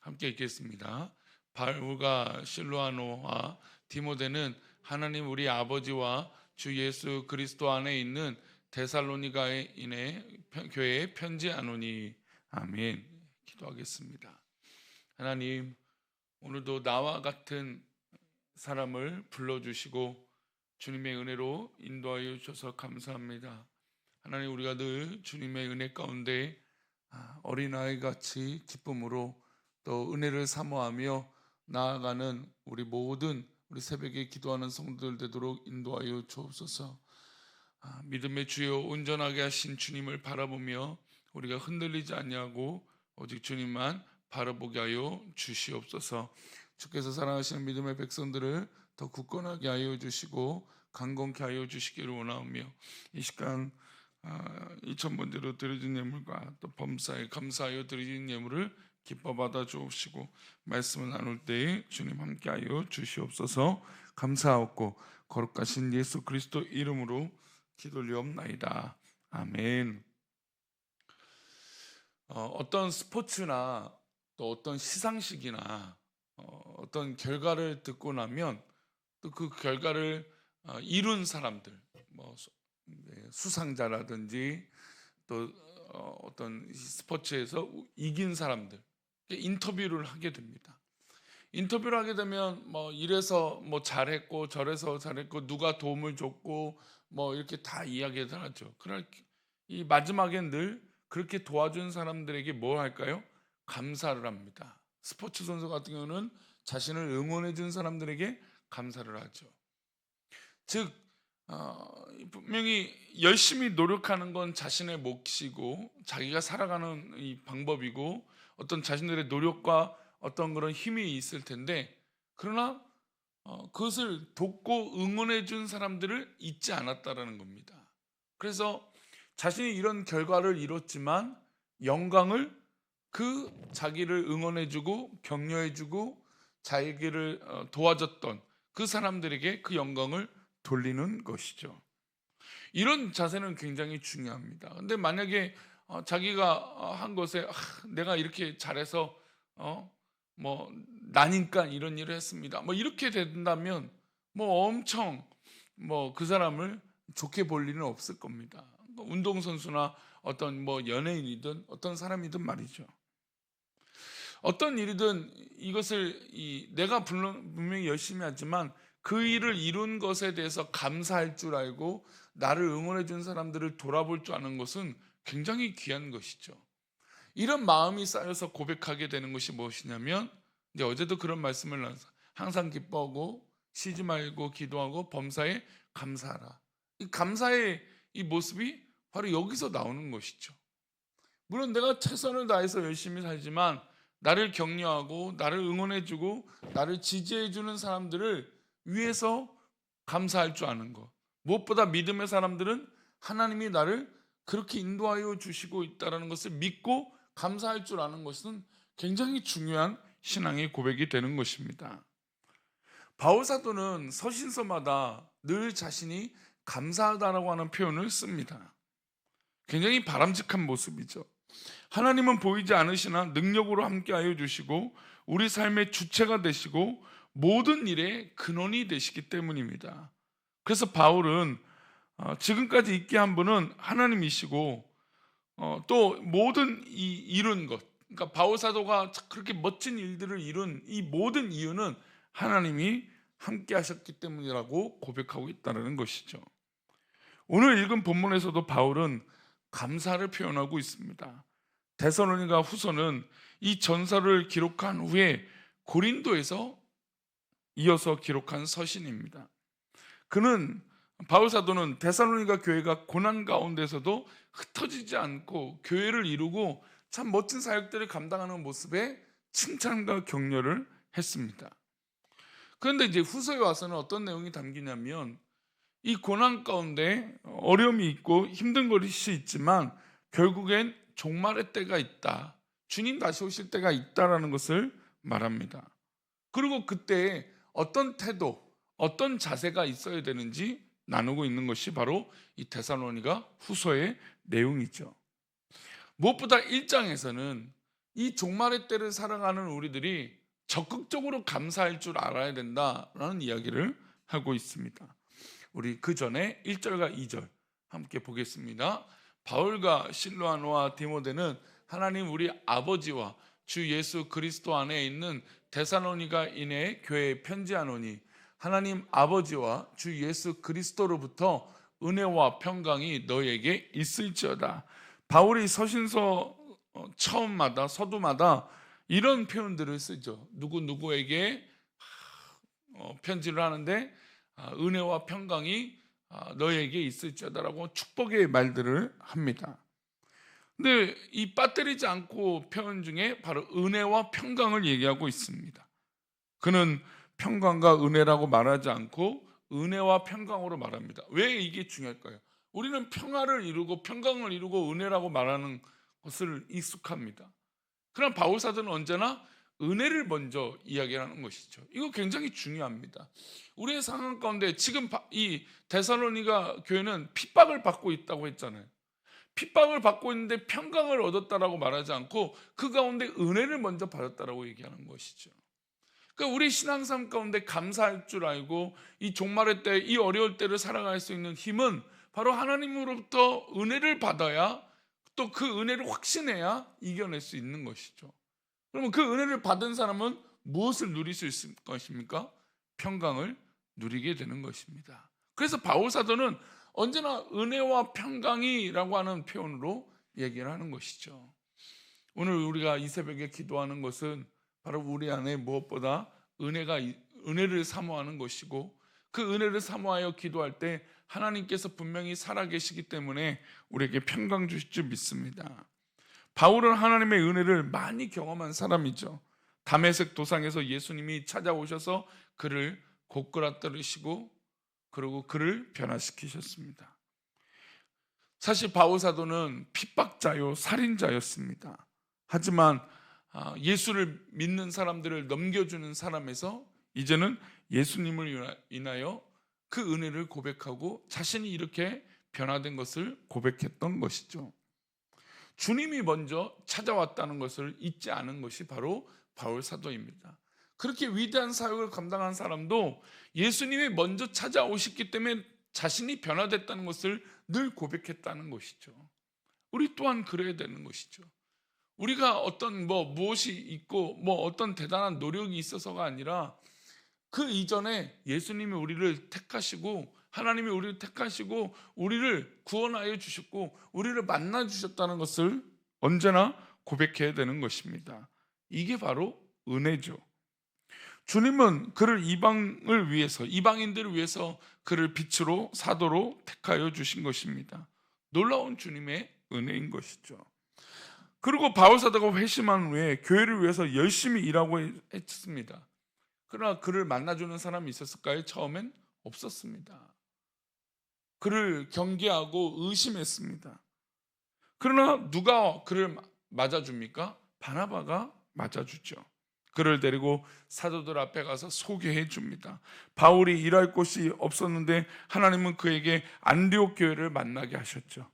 함께 읽겠습니다. 바울과 실로아노와 디모데는 하나님 우리 아버지와 주 예수 그리스도 안에 있는 데살로니가에 교회에 편지하노니. 아멘. 기도하겠습니다. 하나님, 오늘도 나와 같은 사람을 불러주시고 주님의 은혜로 인도하여 주셔서 감사합니다. 하나님, 우리가 늘 주님의 은혜 가운데 어린아이 같이 기쁨으로 또 은혜를 사모하며 나아가는 우리 새벽에 기도하는 성도들 되도록 인도하여 주옵소서. 믿음의 주여 온전하게 하신 주님을 바라보며 우리가 흔들리지 아니하고 오직 주님만 바라보게 하여 주시옵소서. 주께서 사랑하시는 믿음의 백성들을 더 굳건하게 하여 주시고 강건케 하여 주시기를 원하오며, 이 시간 2,000번째로 드려진 예물과 또 범사에 감사하여 드려진 예물을 기뻐 받아 주옵시고, 말씀을 나눌 때에 주님 함께하여 주시옵소서. 감사하옵고 거룩하신 예수 그리스도 이름으로 기도리옵나이다. 아멘. 어떤 스포츠나 또 어떤 시상식이나 어떤 결과를 듣고 나면 또 그 결과를 이룬 사람들, 수상자라든지 또 어떤 스포츠에서 이긴 사람들 인터뷰를 하게 됩니다. 인터뷰를 하게 되면 이래서 잘했고 저래서 잘했고 누가 도움을 줬고 이렇게 다 이야기를 하죠. 그러나 이 마지막엔 늘 그렇게 도와준 사람들에게 뭘 할까요? 감사를 합니다. 스포츠 선수 같은 경우는 자신을 응원해 준 사람들에게 감사를 하죠. 즉 분명히 열심히 노력하는 건 자신의 몫이고 자기가 살아가는 이 방법이고 어떤 자신들의 노력과 어떤 그런 힘이 있을 텐데, 그러나 그것을 돕고 응원해 준 사람들을 잊지 않았다라는 겁니다. 그래서 자신이 이런 결과를 이뤘지만 영광을 그 자기를 응원해 주고 격려해 주고 자기를 도와줬던 그 사람들에게 그 영광을 돌리는 것이죠. 이런 자세는 굉장히 중요합니다. 근데 만약에 자기가 한 것에 내가 이렇게 잘해서 나니까 이런 일을 했습니다, 이렇게 된다면 엄청 그 사람을 좋게 볼 일은 없을 겁니다. 운동선수나 어떤 연예인이든 어떤 사람이든 말이죠. 어떤 일이든 이것을 내가 분명히 열심히 하지만 그 일을 이룬 것에 대해서 감사할 줄 알고 나를 응원해 준 사람들을 돌아볼 줄 아는 것은 굉장히 귀한 것이죠. 이런 마음이 쌓여서 고백하게 되는 것이 무엇이냐면, 이제 어제도 그런 말씀을 나눠서 항상 기뻐하고 쉬지 말고 기도하고 범사에 감사하라. 이 감사의 이 모습이 바로 여기서 나오는 것이죠. 물론 내가 최선을 다해서 열심히 살지만 나를 격려하고 나를 응원해주고 나를 지지해주는 사람들을 위해서 감사할 줄 아는 것, 무엇보다 믿음의 사람들은 하나님이 나를 그렇게 인도하여 주시고 있다는 것을 믿고 감사할 줄 아는 것은 굉장히 중요한 신앙의 고백이 되는 것입니다. 바울 사도는 서신서마다 늘 자신이 감사하다라고 하는 표현을 씁니다. 굉장히 바람직한 모습이죠. 하나님은 보이지 않으시나 능력으로 함께하여 주시고 우리 삶의 주체가 되시고 모든 일의 근원이 되시기 때문입니다. 그래서 바울은 지금까지 있게 한 분은 하나님이시고 또 모든 이룬 것, 그러니까 바울 사도가 그렇게 멋진 일들을 이룬 이 모든 이유는 하나님이 함께 하셨기 때문이라고 고백하고 있다는 것이죠. 오늘 읽은 본문에서도 바울은 감사를 표현하고 있습니다. 데살로니가 후서는 이 전서를 기록한 후에 고린도에서 이어서 기록한 서신입니다. 바울 사도는 데살로니가 교회가 고난 가운데서도 흩어지지 않고 교회를 이루고 참 멋진 사역들을 감당하는 모습에 칭찬과 격려를 했습니다. 그런데 이제 후서에 와서는 어떤 내용이 담기냐면, 이 고난 가운데 어려움이 있고 힘든 것이 있지만 결국엔 종말의 때가 있다, 주님 다시 오실 때가 있다라는 것을 말합니다. 그리고 그때 어떤 태도, 어떤 자세가 있어야 되는지 나누고 있는 것이 바로 이 데살로니가 후서의 내용이죠. 무엇보다 1장에서는 이 종말의 때를 살아가는 우리들이 적극적으로 감사할 줄 알아야 된다라는 이야기를 하고 있습니다. 우리 그 전에 1절과 2절 함께 보겠습니다. 바울과 실로아노와 디모데는 하나님 우리 아버지와 주 예수 그리스도 안에 있는 데살로니가인의 교회에 편지하노니 하나님 아버지와 주 예수 그리스도로부터 은혜와 평강이 너에게 있을지어다. 바울이 서신서 처음마다 서두마다 이런 표현들을 쓰죠. 누구에게 편지를 하는데 은혜와 평강이 너에게 있을지어다라고 축복의 말들을 합니다. 근데 이 빠뜨리지 않고 표현 중에 바로 은혜와 평강을 얘기하고 있습니다. 그는 평강과 은혜라고 말하지 않고 은혜와 평강으로 말합니다. 왜 이게 중요할까요? 우리는 평화를 이루고 평강을 이루고 은혜라고 말하는 것을 익숙합니다. 그러나 바울 사도는 언제나 은혜를 먼저 이야기하는 것이죠. 이거 굉장히 중요합니다. 우리의 상황 가운데 지금 이 데살로니가 교회는 핍박을 받고 있다고 했잖아요. 핍박을 받고 있는데 평강을 얻었다라고 말하지 않고 그 가운데 은혜를 먼저 받았다라고 얘기하는 것이죠. 그러니까 우리 신앙삶 가운데 감사할 줄 알고 이 종말의 때, 이 어려울 때를 살아갈 수 있는 힘은 바로 하나님으로부터 은혜를 받아야 또 그 은혜를 확신해야 이겨낼 수 있는 것이죠. 그러면 그 은혜를 받은 사람은 무엇을 누릴 수 있을 것입니까? 평강을 누리게 되는 것입니다. 그래서 바울 사도는 언제나 은혜와 평강이라고 하는 표현으로 얘기를 하는 것이죠. 오늘 우리가 이 새벽에 기도하는 것은 바로 우리 안에 무엇보다 은혜를 사모하는 것이고 그 은혜를 사모하여 기도할 때 하나님께서 분명히 살아계시기 때문에 우리에게 평강 주실 줄 믿습니다. 바울은 하나님의 은혜를 많이 경험한 사람이죠. 다메섹 도상에서 예수님이 찾아오셔서 그를 고꾸라뜨리시고 그리고 그를 변화시키셨습니다. 사실 바울 사도는 핍박자요 살인자였습니다. 하지만 예수를 믿는 사람들을 넘겨주는 사람에서 이제는 예수님을 인하여 그 은혜를 고백하고 자신이 이렇게 변화된 것을 고백했던 것이죠. 주님이 먼저 찾아왔다는 것을 잊지 않은 것이 바로 바울 사도입니다. 그렇게 위대한 사역을 감당한 사람도 예수님이 먼저 찾아오셨기 때문에 자신이 변화됐다는 것을 늘 고백했다는 것이죠. 우리 또한 그래야 되는 것이죠. 우리가 어떤 무엇이 있고 어떤 대단한 노력이 있어서가 아니라 그 이전에 예수님이 우리를 택하시고 하나님이 우리를 택하시고 우리를 구원하여 주셨고 우리를 만나 주셨다는 것을 언제나 고백해야 되는 것입니다. 이게 바로 은혜죠. 주님은 그를 이방인들을 위해서 그를 빛으로 사도로 택하여 주신 것입니다. 놀라운 주님의 은혜인 것이죠. 그리고 바울 사도가 회심한 후에 교회를 위해서 열심히 일하고 했습니다. 그러나 그를 만나주는 사람이 있었을까요? 처음엔 없었습니다. 그를 경계하고 의심했습니다. 그러나 누가 그를 맞아줍니까? 바나바가 맞아주죠. 그를 데리고 사도들 앞에 가서 소개해 줍니다. 바울이 일할 곳이 없었는데 하나님은 그에게 안디옥 교회를 만나게 하셨죠.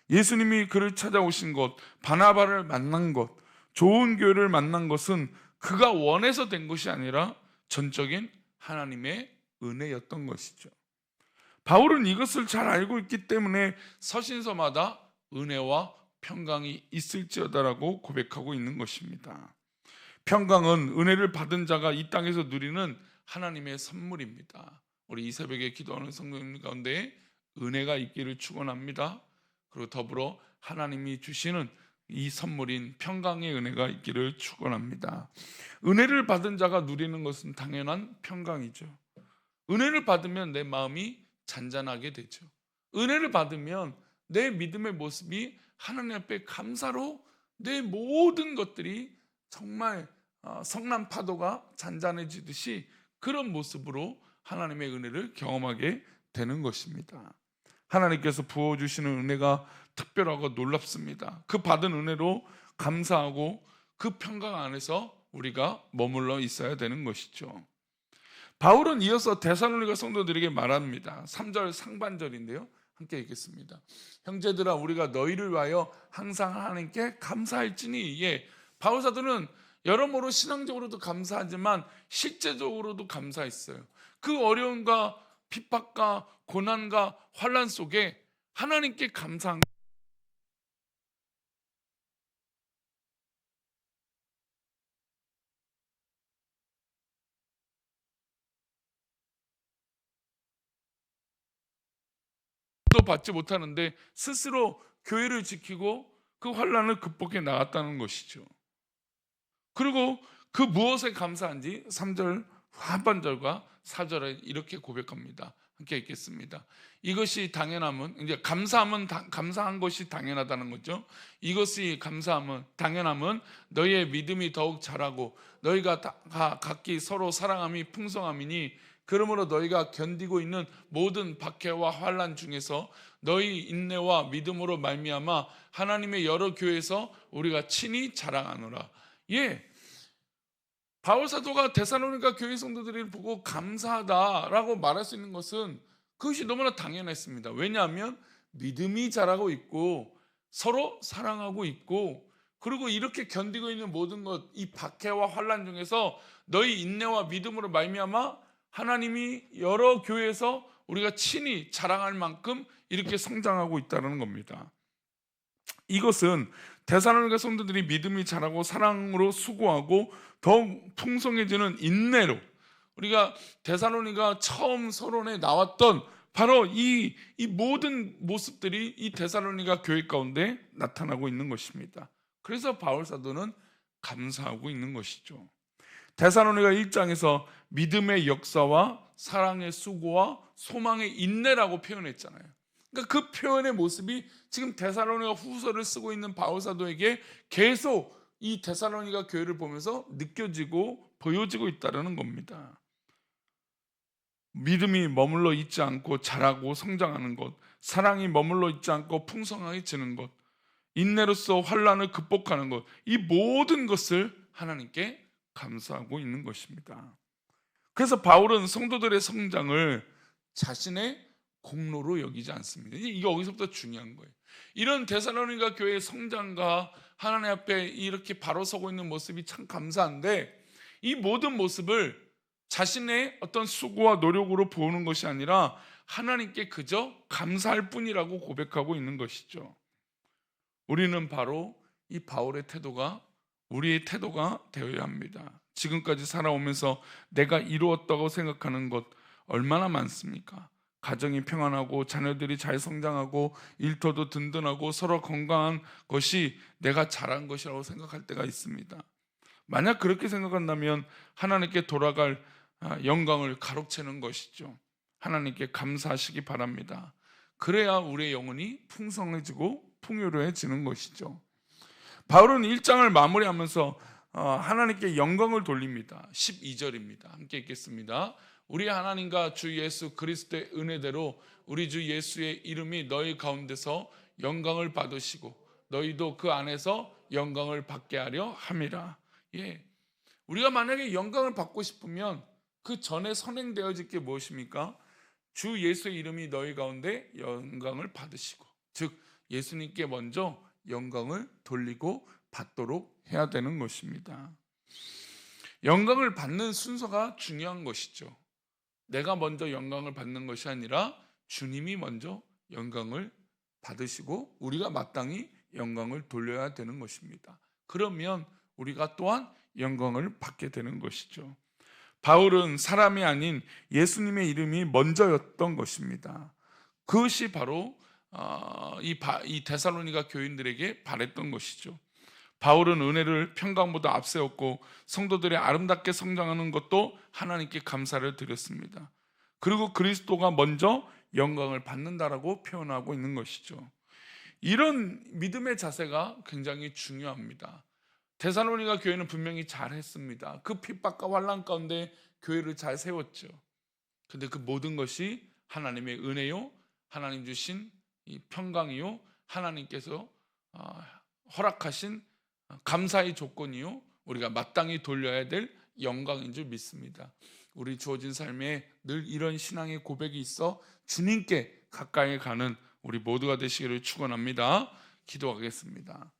예수님이 그를 찾아오신 것, 바나바를 만난 것, 좋은 교회를 만난 것은 그가 원해서 된 것이 아니라 전적인 하나님의 은혜였던 것이죠. 바울은 이것을 잘 알고 있기 때문에 서신서마다 은혜와 평강이 있을지어다라고 고백하고 있는 것입니다. 평강은 은혜를 받은 자가 이 땅에서 누리는 하나님의 선물입니다. 우리 이 새벽에 기도하는 성도님 가운데 은혜가 있기를 축원합니다. 그리고 더불어 하나님이 주시는 이 선물인 평강의 은혜가 있기를 축원합니다. 은혜를 받은 자가 누리는 것은 당연한 평강이죠. 은혜를 받으면 내 마음이 잔잔하게 되죠. 은혜를 받으면 내 믿음의 모습이 하나님 앞에 감사로 내 모든 것들이 정말 성난 파도가 잔잔해지듯이 그런 모습으로 하나님의 은혜를 경험하게 되는 것입니다. 하나님께서 부어주시는 은혜가 특별하고 놀랍습니다. 그 받은 은혜로 감사하고 그 평강 안에서 우리가 머물러 있어야 되는 것이죠. 바울은 이어서 데살로니가 성도들에게 말합니다. 3절 상반절인데요, 함께 읽겠습니다. 형제들아, 우리가 너희를 위하여 항상 하나님께 감사할지니, 바울 사도는 여러모로 신앙적으로도 감사하지만 실제적으로도 감사했어요. 그 어려움과 핍박과 고난과 환난 속에 하나님께 감사한 것도 받지 못하는데 스스로 교회를 지키고 그 환난을 극복해 나갔다는 것이죠. 그리고 그 무엇에 감사한지 3절 하반절과 4절에 이렇게 고백합니다. 함께 읽겠습니다. 이것이 당연함은, 이제 감사함은 감사한 것이 당연하다는 거죠. 이것이 감사함은, 당연함은 너희의 믿음이 더욱 자라고 너희가 각기 서로 사랑함이 풍성함이니, 그러므로 너희가 견디고 있는 모든 박해와 환난 중에서 너희 인내와 믿음으로 말미암아 하나님의 여러 교회에서 우리가 친히 자랑하노라. 예, 바울 사도가 데살로니가 교회 성도들을 보고 감사하다라고 말할 수 있는 것은 그것이 너무나 당연했습니다. 왜냐하면 믿음이 자라고 있고 서로 사랑하고 있고, 그리고 이렇게 견디고 있는 모든 것, 이 박해와 환난 중에서 너희 인내와 믿음으로 말미암아 하나님이 여러 교회에서 우리가 친히 자랑할 만큼 이렇게 성장하고 있다는 겁니다. 이것은 데살로니가 성도들이 믿음이 자라고 사랑으로 수고하고 더욱 풍성해지는 인내로, 우리가 데살로니가 처음 서론에 나왔던 바로 이 모든 모습들이 이 데살로니가 교회 가운데 나타나고 있는 것입니다. 그래서 바울 사도는 감사하고 있는 것이죠. 데살로니가 1장에서 믿음의 역사와 사랑의 수고와 소망의 인내라고 표현했잖아요. 그러니까 그 표현의 모습이 지금 데살로니가 후서를 쓰고 있는 바울 사도에게 계속 이 데살로니가 교회를 보면서 느껴지고 보여지고 있다는 겁니다. 믿음이 머물러 있지 않고 자라고 성장하는 것, 사랑이 머물러 있지 않고 풍성해지는 것, 인내로서 환난을 극복하는 것, 이 모든 것을 하나님께 감사하고 있는 것입니다. 그래서 바울은 성도들의 성장을 자신의 공로로 여기지 않습니다. 이게 여기서부터 중요한 거예요. 이런 데살로니가 교회의 성장과 하나님 앞에 이렇게 바로 서고 있는 모습이 참 감사한데, 이 모든 모습을 자신의 어떤 수고와 노력으로 보는 것이 아니라 하나님께 그저 감사할 뿐이라고 고백하고 있는 것이죠. 우리는 바로 이 바울의 태도가 우리의 태도가 되어야 합니다. 지금까지 살아오면서 내가 이루었다고 생각하는 것 얼마나 많습니까? 가정이 평안하고 자녀들이 잘 성장하고 일터도 든든하고 서로 건강한 것이 내가 잘한 것이라고 생각할 때가 있습니다. 만약 그렇게 생각한다면 하나님께 돌아갈 영광을 가로채는 것이죠. 하나님께 감사하시기 바랍니다. 그래야 우리의 영혼이 풍성해지고 풍요로워지는 것이죠. 바울은 1장을 마무리하면서 하나님께 영광을 돌립니다. 12절입니다. 함께 읽겠습니다. 우리 하나님과 주 예수 그리스도의 은혜대로 우리 주 예수의 이름이 너희 가운데서 영광을 받으시고 너희도 그 안에서 영광을 받게 하려 함이라. 예, 우리가 만약에 영광을 받고 싶으면 그 전에 선행되어질 게 무엇입니까? 주 예수의 이름이 너희 가운데 영광을 받으시고, 즉 예수님께 먼저 영광을 돌리고 받도록 해야 되는 것입니다. 영광을 받는 순서가 중요한 것이죠. 내가 먼저 영광을 받는 것이 아니라 주님이 먼저 영광을 받으시고 우리가 마땅히 영광을 돌려야 되는 것입니다. 그러면 우리가 또한 영광을 받게 되는 것이죠. 바울은 사람이 아닌 예수님의 이름이 먼저였던 것입니다. 그것이 바로 이 데살로니가 교인들에게 바랬던 것이죠. 바울은 은혜를 평강보다 앞세웠고 성도들이 아름답게 성장하는 것도 하나님께 감사를 드렸습니다. 그리고 그리스도가 먼저 영광을 받는다라고 표현하고 있는 것이죠. 이런 믿음의 자세가 굉장히 중요합니다. 데살로니가 교회는 분명히 잘했습니다. 그 핍박과 환난 가운데 교회를 잘 세웠죠. 근데 그 모든 것이 하나님의 은혜요, 하나님 주신 이 평강이요, 하나님께서 허락하신 감사의 조건이요, 우리가 마땅히 돌려야 될 영광인 줄 믿습니다. 우리 주어진 삶에 늘 이런 신앙의 고백이 있어 주님께 가까이 가는 우리 모두가 되시기를 축원합니다. 기도하겠습니다.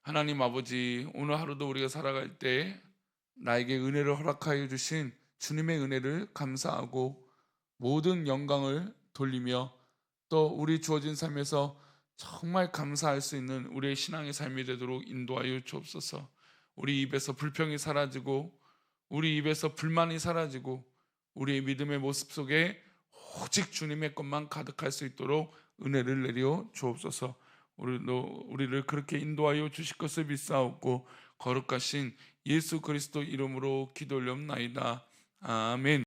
하나님 아버지, 오늘 하루도 우리가 살아갈 때 나에게 은혜를 허락하여 주신 주님의 은혜를 감사하고 모든 영광을 돌리며 또 우리 주어진 삶에서 정말 감사할 수 있는 우리의 신앙의 삶이 되도록 인도하여 주옵소서. 우리 입에서 불평이 사라지고 우리 입에서 불만이 사라지고 우리의 믿음의 모습 속에 오직 주님의 것만 가득할 수 있도록 은혜를 내려 주옵소서. 우리를 그렇게 인도하여 주실 것을 믿사옵고 거룩하신 예수 그리스도 이름으로 기도 올려옵나이다. 아멘.